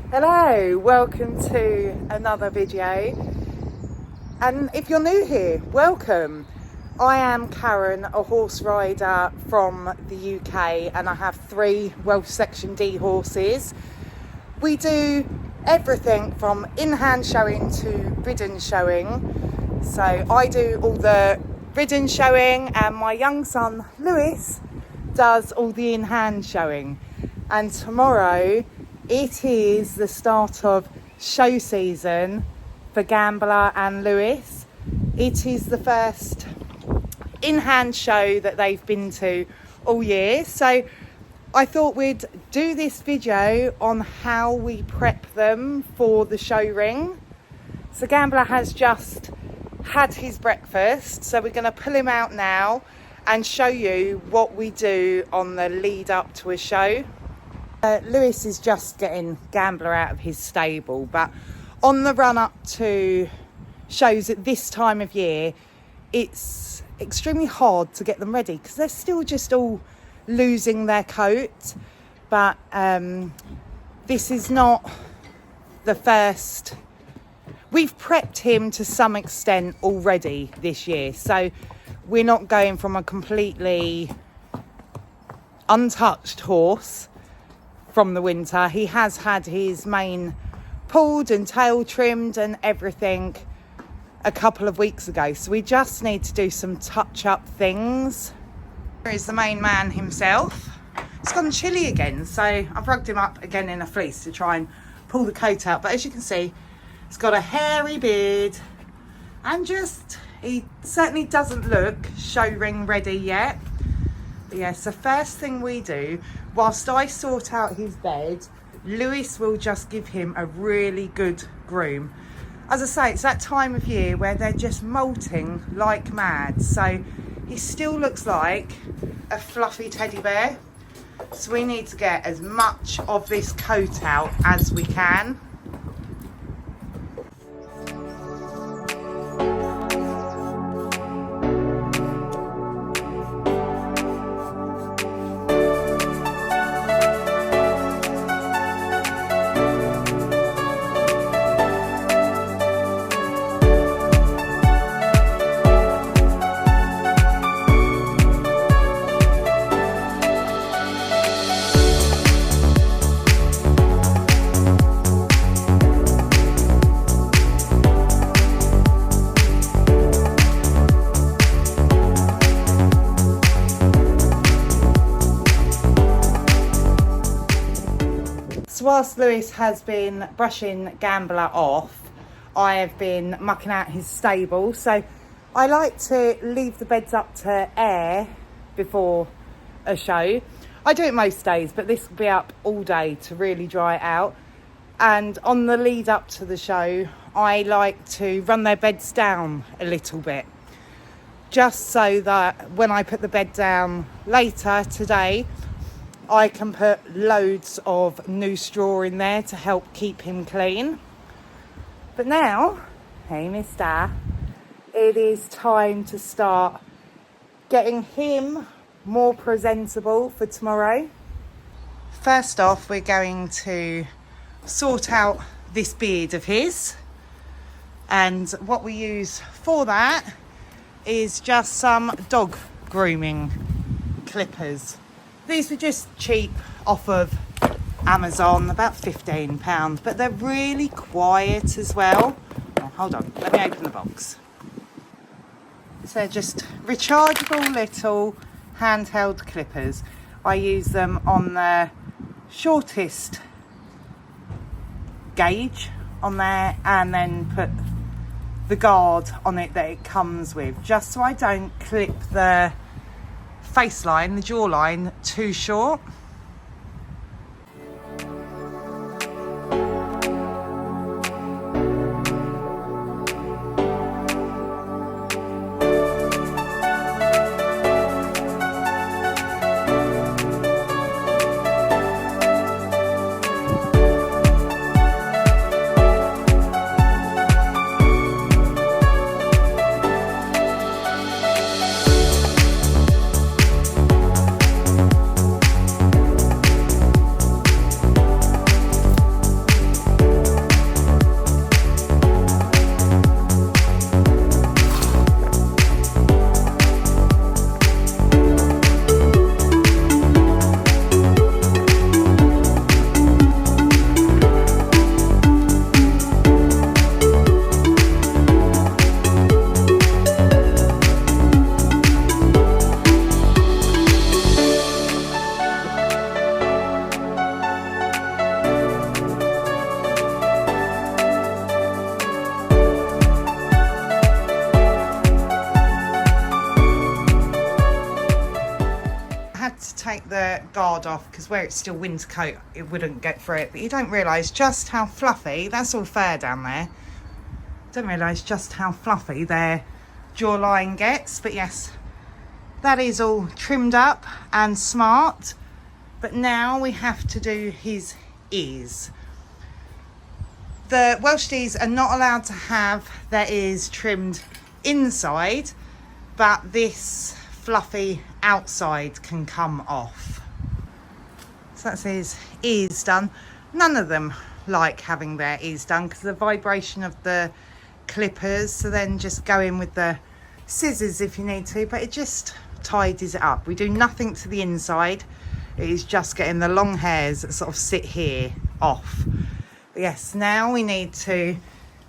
Hello, welcome to another video, and if you're new here, welcome. I am Karen, a horse rider from the UK, and I have 3 Welsh Section D horses. We do everything from in-hand showing to ridden showing. So I do all the ridden showing and my young son Lewis does all the in-hand showing. And tomorrow it is the start of show season for Gambler and Lewis. It is the first in-hand show that they've been to all year. So I thought we'd do this video on how we prep them for the show ring. So Gambler has just had his breakfast, so we're going to pull him out now and show you what we do on the lead up to a show. Lewis is just getting Gambler out of his stable, but on the run up to shows at this time of year, it's extremely hard to get them ready because they're still just all losing their coat. But this is not the first. We've prepped him to some extent already this year, so we're not going from a completely untouched horse from the winter. He has had his mane pulled and tail trimmed and everything a couple of weeks ago, so we just need to do some touch-up things. Here is the main man himself. It's gone chilly again, so I've rugged him up again in a fleece to try and pull the coat out, but as you can see, he's got a hairy beard and he certainly doesn't look show ring ready yet. But yes, the first thing we do, whilst I sort out his bed, Lewis will just give him a really good groom. As I say, it's that time of year where they're just molting like mad, so he still looks like a fluffy teddy bear. So we need to get as much of this coat out as we can. Whilst Lewis has been brushing Gambler off, I have been mucking out his stable. So I like to leave the beds up to air before a show. I do it most days, but this will be up all day to really dry it out. And on the lead up to the show, I like to run their beds down a little bit, just so that when I put the bed down later today, I can put loads of new straw in there to help keep him clean. But now, hey mister, it is time to start getting him more presentable for tomorrow. First off, we're going to sort out this beard of his. And what we use for that is just some dog grooming clippers. These were just cheap off of Amazon, about £15, but they're really quiet as well. Oh, hold on, let me open the box. So they're just rechargeable little handheld clippers. I use them on the shortest gauge on there and then put the guard on it that it comes with, just so I don't clip the face line, the jawline, too short. off, because where it's still winter coat it wouldn't get through it. But you don't realise just how fluffy, that's all fur down there, don't realise just how fluffy their jawline gets. But yes, that is all trimmed up and smart. But now we have to do his ears. The Welsh Dees are not allowed to have their ears trimmed inside, but this fluffy outside can come off. So that's his ears done. None of them like having their ears done because of the vibration of the clippers, so then just go in with the scissors if you need to, but it just tidies it up. We do nothing to the inside, it is just getting the long hairs that sort of sit here off. But yes, now we need to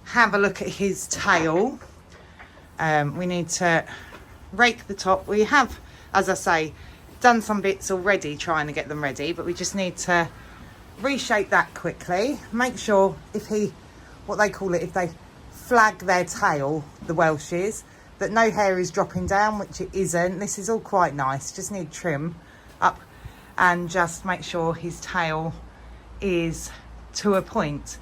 have a look at his tail. We need to rake the top. We have, as I say, done some bits already trying to get them ready, but we just need to reshape that quickly. Make sure if he, what they call it, if they flag their tail, the Welshes, that no hair is dropping down, which it isn't. This is all quite nice, just need trim up and just make sure his tail is to a point.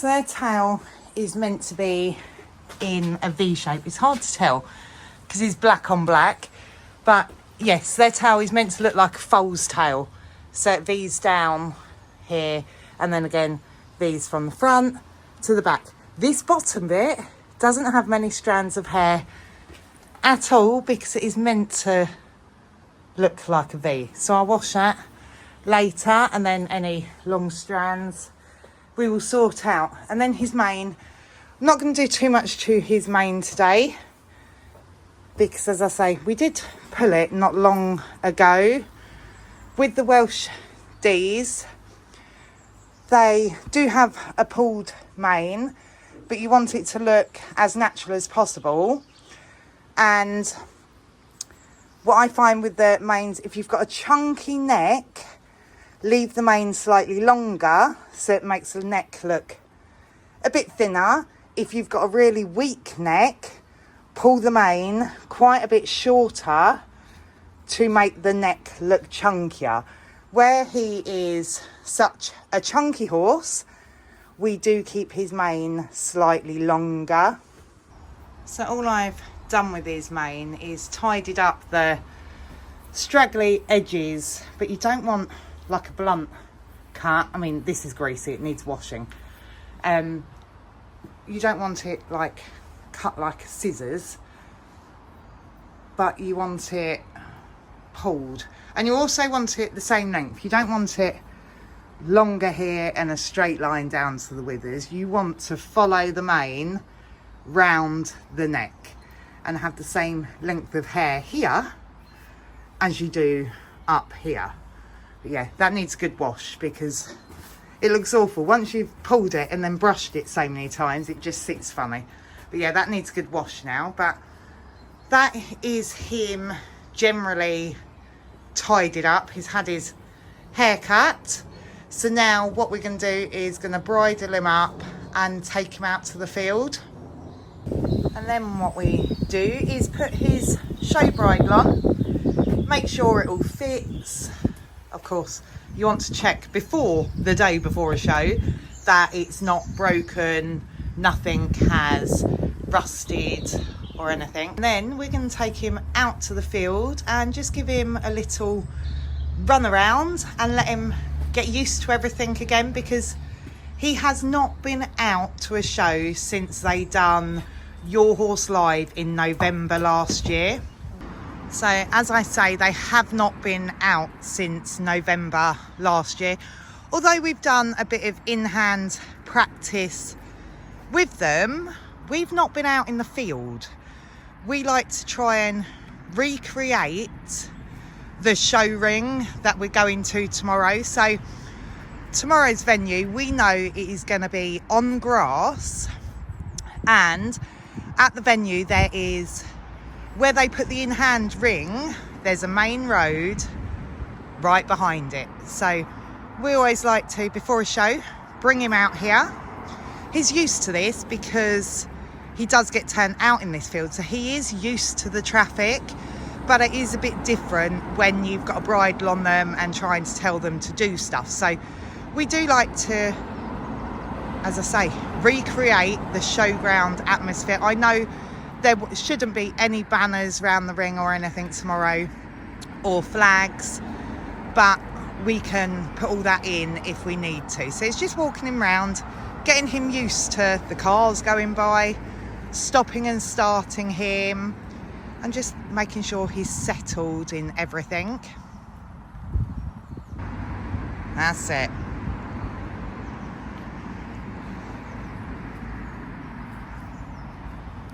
So their tail is meant to be in a V shape. It's hard to tell because it's black on black, but yes, their tail is meant to look like a foal's tail. So it V's down here and then again V's from the front to the back. This bottom bit doesn't have many strands of hair at all because it is meant to look like a V. So I'll wash that later, and then any long strands we will sort out. And then his mane, I'm not going to do too much to his mane today because, as I say, we did pull it not long ago. With the Welsh Dees, they do have a pulled mane, but you want it to look as natural as possible. And what I find with the manes, if you've got a chunky neck, leave the mane slightly longer so it makes the neck look a bit thinner. If you've got a really weak neck, pull the mane quite a bit shorter to make the neck look chunkier. Where he is such a chunky horse, we do keep his mane slightly longer. So all I've done with his mane is tidied up the straggly edges, but you don't want like a blunt cut. I mean, this is greasy, it needs washing. You don't want it like cut like scissors, but you want it pulled, and you also want it the same length. You don't want it longer here and a straight line down to the withers. You want to follow the mane round the neck and have the same length of hair here as you do up here. But yeah, that needs a good wash because it looks awful. Once you've pulled it and then brushed it so many times, it just sits funny. But yeah, that needs a good wash now. But that is him generally tidied up. He's had his hair cut. So now what we're going to do is going to bridle him up and take him out to the field. And then what we do is put his show bridle on, make sure it all fits. Of course, you want to check before the day before a show that it's not broken, nothing has rusted or anything. And then we're going to take him out to the field and just give him a little run around and let him get used to everything again, because he has not been out to a show since they done Your Horse Live in November last year. So as I say, they have not been out since November last year. Although we've done a bit of in-hand practice with them, we've not been out in the field. We like to try and recreate the show ring that we're going to tomorrow. So tomorrow's venue, we know it is going to be on grass, and at the venue there is, where they put the in-hand ring, there's a main road right behind it. So we always like to, before a show, bring him out here. He's used to this because he does get turned out in this field, so he is used to the traffic, but it is a bit different when you've got a bridle on them and trying to tell them to do stuff. So we do like to, as I say, recreate the showground atmosphere. I know there shouldn't be any banners around the ring or anything tomorrow, or flags, but we can put all that in if we need to. So it's just walking him around, getting him used to the cars going by, stopping and starting him, and just making sure he's settled in everything. That's it.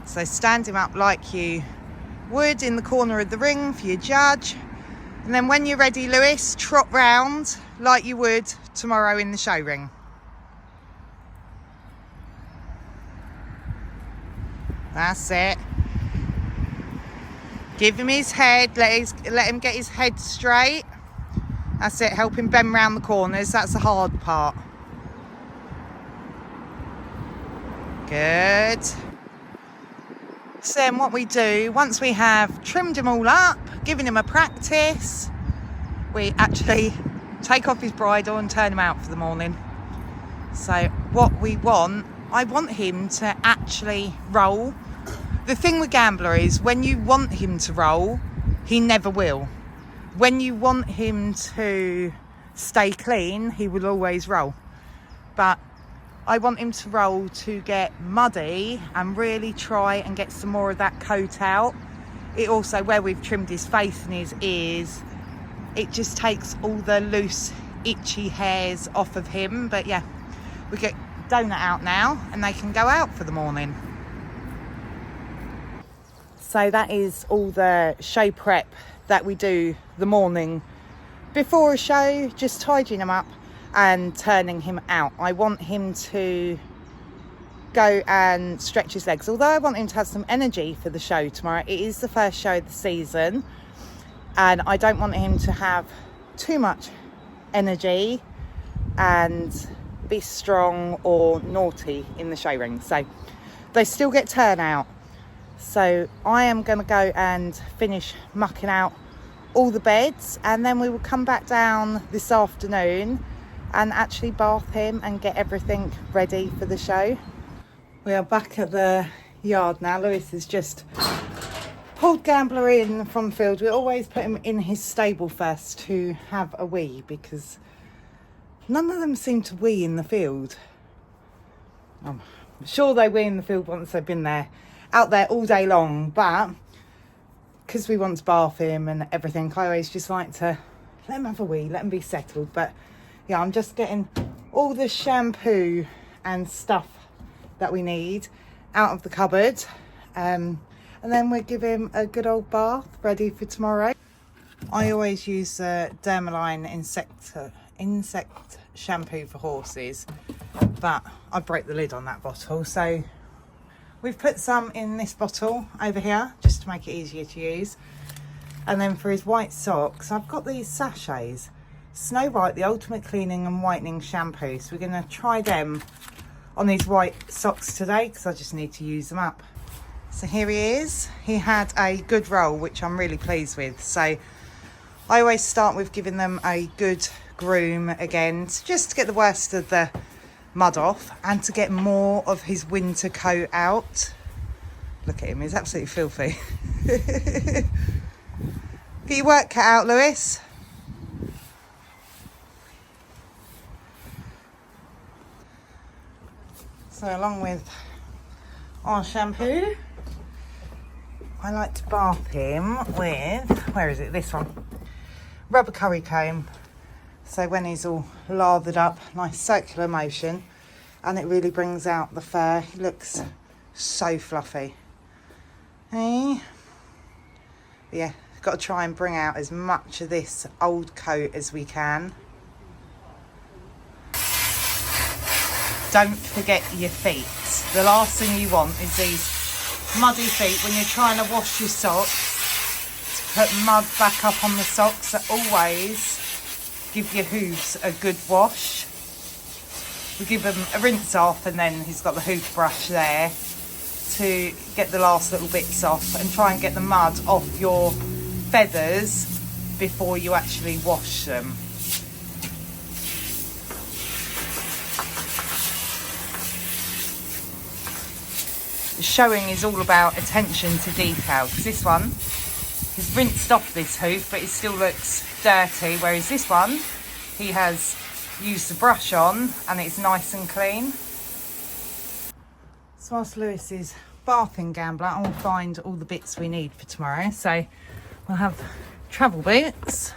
So stand him up like you would in the corner of the ring for your judge. And then when you're ready, Lewis, trot round like you would tomorrow in the show ring. That's it. Give him his head, let him get his head straight. That's it, help him bend round the corners. That's the hard part. Good. So then what we do, once we have trimmed him all up, given him a practice, we actually take off his bridle and turn him out for the morning. So what we want, I want him to actually roll. The thing with Gambler is, when you want him to roll, he never will. When you want him to stay clean, he will always roll. But I want him to roll to get muddy and really try and get some more of that coat out. It also, where we've trimmed his face and his ears, it just takes all the loose, itchy hairs off of him. But yeah, we get Donut out now and they can go out for the morning. So that is all the show prep that we do the morning before a show, just tidying him up and turning him out. I want him to go and stretch his legs, although I want him to have some energy for the show tomorrow. It is the first show of the season and I don't want him to have too much energy and be strong or naughty in the show ring. So they still get turnout. So I am going to go and finish mucking out all the beds, and then we will come back down this afternoon and actually bath him and get everything ready for the show. We are back at the yard now. Lewis has just pulled Gambler in from the field. We always put him in his stable first to have a wee, because none of them seem to wee in the field. I'm sure they wee in the field once they've been there, out there all day long, but because we want to bath him and everything, I always just like to let him have a wee, let him be settled. But yeah, I'm just getting all the shampoo and stuff that we need out of the cupboard, and then we'll give him a good old bath ready for tomorrow. I always use Dermaline insect shampoo for horses, but I broke the lid on that bottle, so we've put some in this bottle over here just to make it easier to use. And then for his white socks, I've got these sachets, Snow White, the ultimate cleaning and whitening shampoo. So we're going to try them on these white socks today because I just need to use them up. So here he is. He had a good roll, which I'm really pleased with. So I always start with giving them a good groom again, just to get the worst of the mud off and to get more of his winter coat out. Look at him, he's absolutely filthy. Get your work cut out, Lewis. So along with our shampoo, I like to bath him with, where is it, this one, rubber curry comb. So when he's all lathered up, nice circular motion, and it really brings out the fur. He looks so fluffy. Hey? Yeah, got to try and bring out as much of this old coat as we can. Don't forget your feet. The last thing you want is these muddy feet when you're trying to wash your socks, to put mud back up on the socks. So always give your hooves a good wash. We give them a rinse off, and then he's got the hoof brush there to get the last little bits off and try and get the mud off your feathers before you actually wash them. The showing is all about attention to detail, because this one, he's rinsed off this hoof but it still looks dirty, whereas this one, he has used the brush on and it's nice and clean. So whilst Lewis is bathing Gambler, I'll find all the bits we need for tomorrow. So we'll have travel boots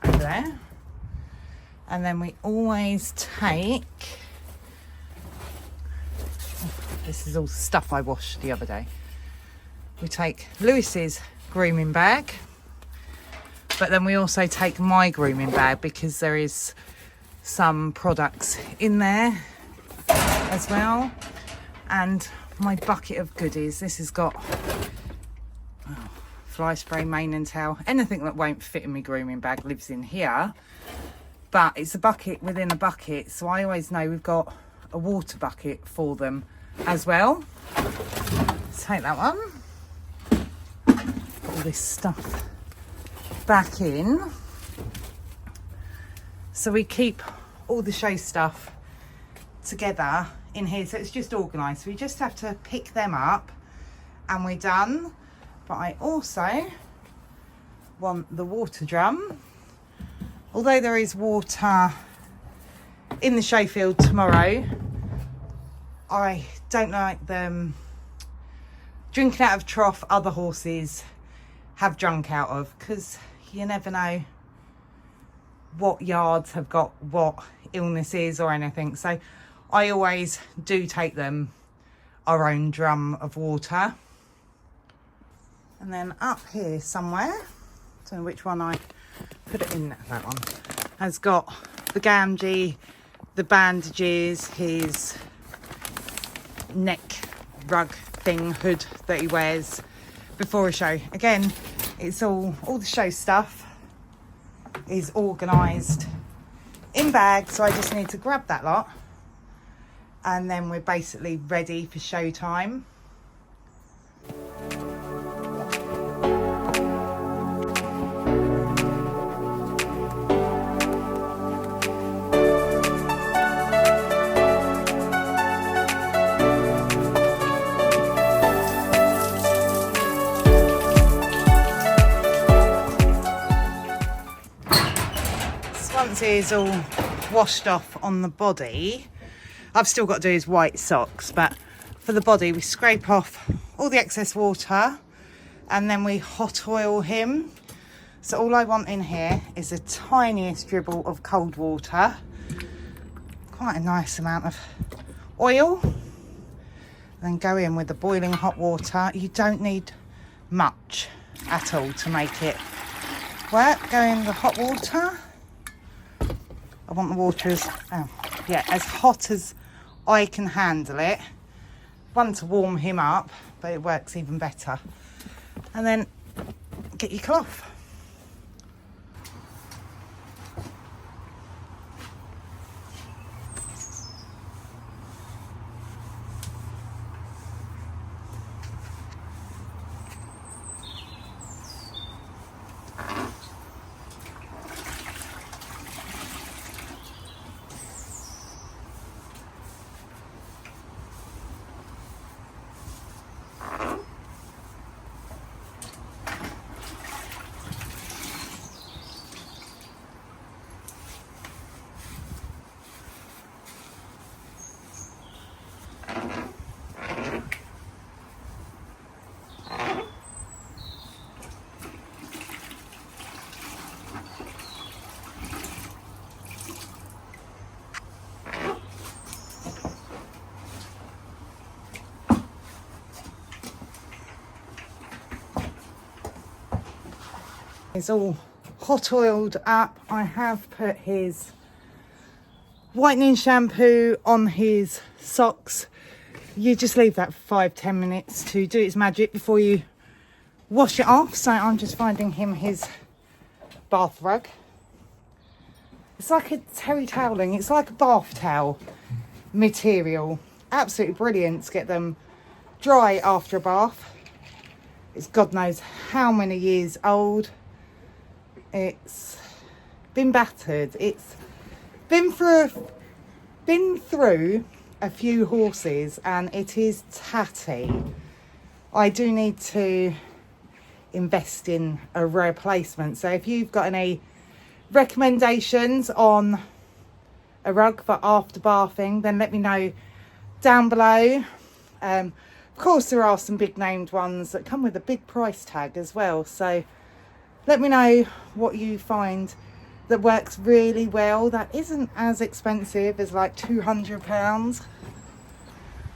over there, and then we always take, this is all stuff I washed the other day, we take Lewis's grooming bag, but then we also take my grooming bag because there is some products in there as well, and my bucket of goodies. This has got fly spray, mane and tail, anything that won't fit in my grooming bag lives in here, but it's a bucket within a bucket, so I always know we've got a water bucket for them as well. Let's take that one, put all this stuff back in, so we keep all the show stuff together in here, so it's just organised. We just have to pick them up and we're done. But I also want the water drum, although there is water in the show field tomorrow. I don't like them drinking out of trough other horses have drunk out of, because you never know what yards have got what illnesses or anything. So I always do take them our own drum of water. And then up here somewhere, I don't know which one I put it in, that one, has got the gamgee, the bandages, his neck rug thing, hood that he wears before a show. Again, it's all the show stuff is organised in bags, so I just need to grab that lot and then we're basically ready for show time. Once it's all washed off on the body, I've still got to do his white socks, but for the body we scrape off all the excess water and then we hot oil him. So all I want in here is the tiniest dribble of cold water, quite a nice amount of oil, then go in with the boiling hot water. You don't need much at all to make it work. Go in the hot water. I want the water as hot as I can handle it. One, to warm him up, but it works even better. And then get your cloth. It's all hot oiled up. I have put his whitening shampoo on his socks. You just leave that for 5-10 minutes to do its magic before you wash it off. So I'm just finding him his bath rug. It's like a terry toweling. It's like a bath towel material. Absolutely brilliant to get them dry after a bath. It's God knows how many years old. It's been battered. It's been through a few horses and it is tatty. I do need to invest in a replacement. So if you've got any recommendations on a rug for after bathing, then let me know down below. Of course there are some big named ones that come with a big price tag as well, so let me know what you find that works really well, that isn't as expensive as like £200.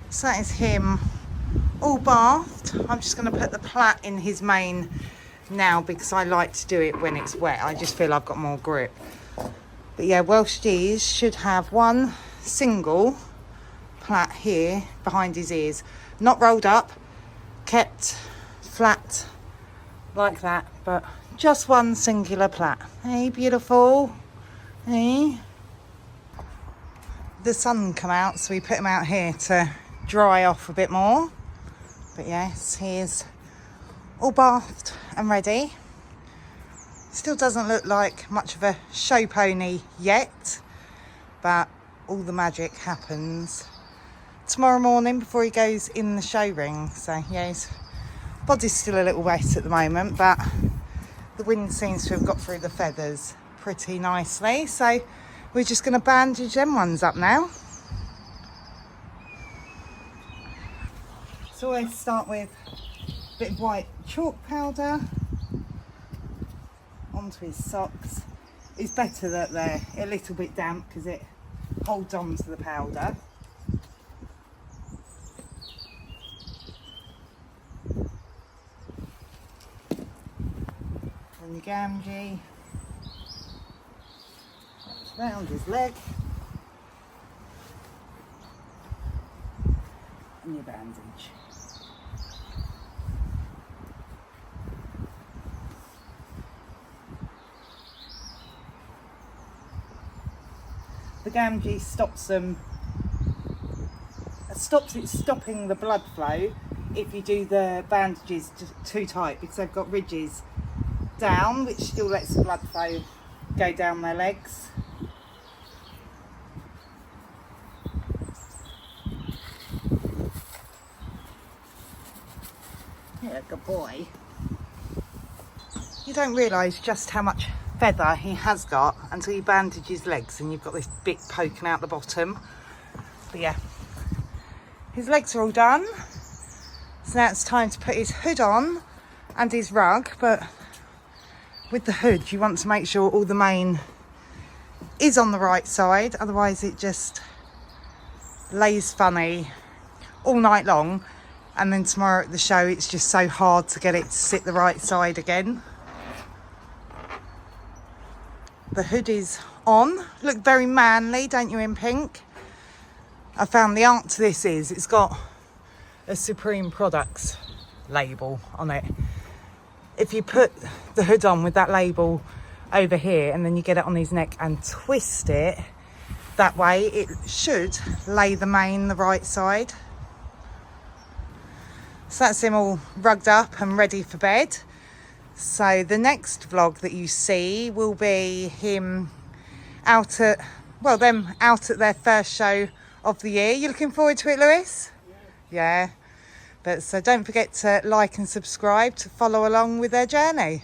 So that is him all bathed. I'm just going to put the plait in his mane now because I like to do it when it's wet. I just feel I've got more grip. But yeah, Welsh G's should have one single plait here behind his ears, not rolled up, kept flat like that, but just one singular plait. Hey, beautiful. Hey. The sun come out, so we put him out here to dry off a bit more. But yes, he is all bathed and ready. Still doesn't look like much of a show pony yet, but all the magic happens tomorrow morning before he goes in the show ring. So yeah, his body's still a little wet at the moment, but the wind seems to have got through the feathers pretty nicely. So we're just going to bandage them ones up now. So always start with a bit of white chalk powder onto his socks. It's better that they're a little bit damp because it holds on to the powder. And the gamgee round his leg. And your bandage. The gamgee stops it stopping the blood flow if you do the bandages too tight, because they've got ridges down which still lets the blood flow go down their legs. Yeah, good boy. You don't realise just how much feather he has got until you bandage his legs and you've got this bit poking out the bottom. But yeah, his legs are all done, so now it's time to put his hood on and his rug. But with the hood you want to make sure all the mane is on the right side, otherwise it just lays funny all night long, and then tomorrow at the show it's just so hard to get it to sit the right side again. The hood is on. Look very manly, don't you, in pink? I found the art to this is it's got a Supreme Products label on it. If you put the hood on with that label over here and then you get it on his neck and twist it, that way it should lay the mane the right side. So that's him all rugged up and ready for bed. So the next vlog that you see will be him out at, well, them out at their first show of the year. You looking forward to it, Lewis? Yeah. But so don't forget to like and subscribe to follow along with their journey.